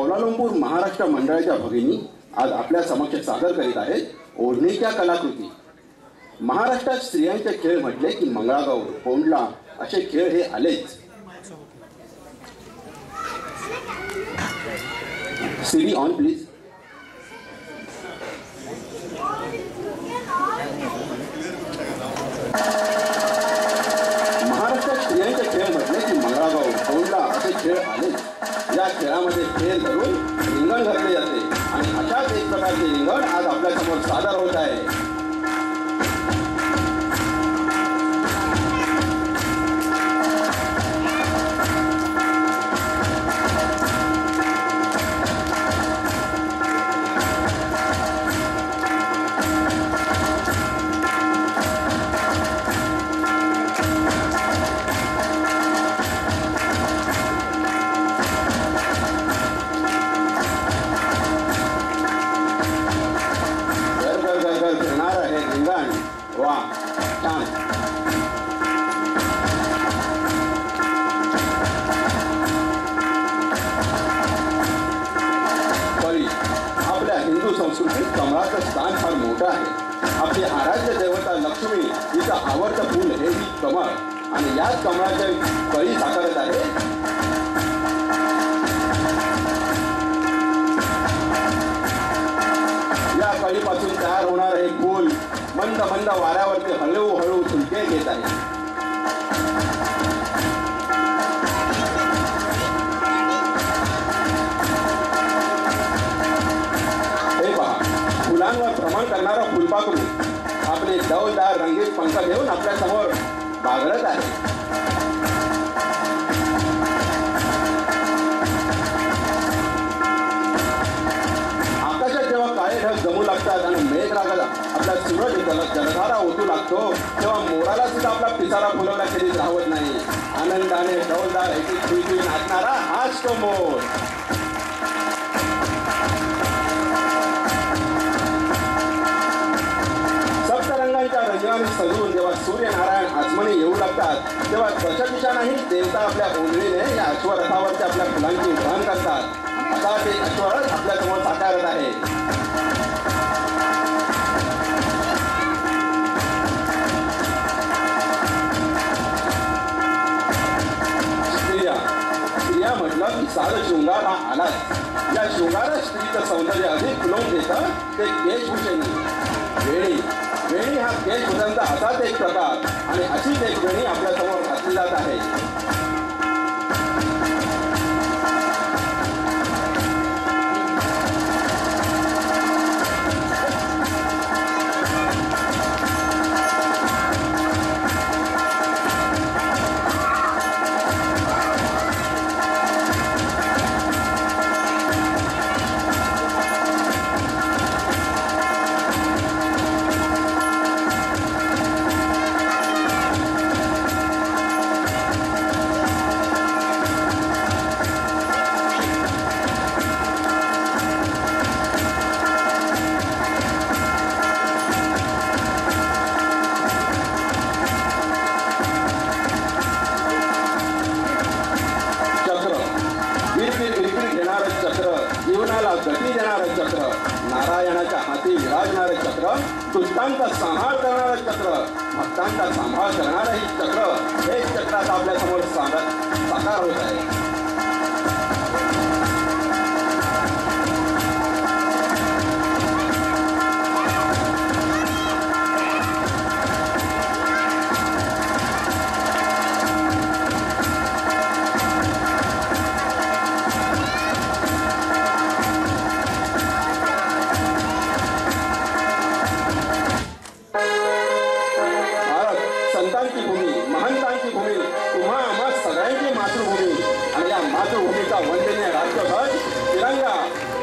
कौलालंपूर महाराष्ट्र मंडळाच्या भगिनी आज आपल्या समक्ष सादर करीत आहेत ओढणीच्या कलाकृती। महाराष्ट्रात स्त्रियांचे खेळ म्हटले की मंगळागौर, कोंडला असे खेळ हे आलेच। CD on please. महाराष्ट्रात स्त्रियांचे खेळ म्हटले की मंगळागौर, कोंडला असे खेळ आलेच। या खेळामध्ये खेळ धरून रिंगण घातले जाते आणि अशाच एक प्रकारचे रिंगण आज आपल्या समोर सादर होत आहे। आपल्या हिंदू संस्कृतीत कमळाचं स्थान फार मोठं आहे। आपली आराध्य देवता लक्ष्मी हिचं आवडतं फूल हे कमळ आणि याच कमळाचे कळी साकारत आहे। या कळीपासून तयार होणार हे फूल मंद मंद वाऱ्यावरती हळूहळू झुलके घेत आहे। फुलांवर भ्रमण करणारा फुलपाखरू आपले डौलदार रंगीत पंख घेऊन आपल्या समोर बागडत आहे। आकाशात जेव्हा काळे ढग जमू लागतात आणि मेघरागाला आपला सूरज जलधारा ओतू लागतो तेव्हा मोराला सुद्धा आपला पिसारा फुलवला कधीच राहत नाही। आनंदाने डौलदार एकी खुळखुळी नाचणारा हाच तो मोर। रंगाने सजून जेव्हा सूर्यनारायण आसमानी येऊ लागतात तेव्हा दशदिशांनाही देवता आपल्या ओंजळीने या अश्वरथावरती आपल्या फुलांची उधळण करतात। आता ते अश्वरथ आपल्या समोर साकारत आहे। स्त्रिया म्हटलं की सारं शृंगार हा आलाच। या शृंगारात स्त्रीचं सौंदर्य अधिक फुलवून घेतं ते केशभूषणी वेणी। वेणी हा केशभूषणाचा असाच एक प्रकार आणि अशीच एक वेणी आपल्या समोर घातली जात आहे। जीवनाला गती देणारं चक्र, नारायणाच्या हाती विराजणारं चक्र, दुष्टांचा संहार करणारं चक्र, भक्तांचा सांभाळ करणारं ही चक्र हे चक्रात आपल्या समोर साकार होत आहे। संतांची भूमी, महंतांची भूमी, तुम्हा आम्हा सगळ्यांची मातृभूमी आणि या मातृभूमीचा वंदनीय राष्ट्रध्वज तिरंगा,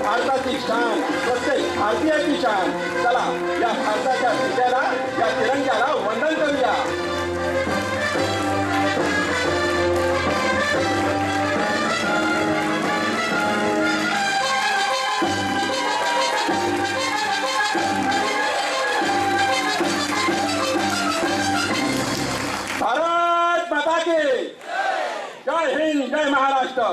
भारताची शान, प्रत्येक भारतीयाची शान। चला या भारताच्या ध्वजाला, या तिरंग्याला वंदन करूया। भारत माता की जय हिंद, जय महाराष्ट्र।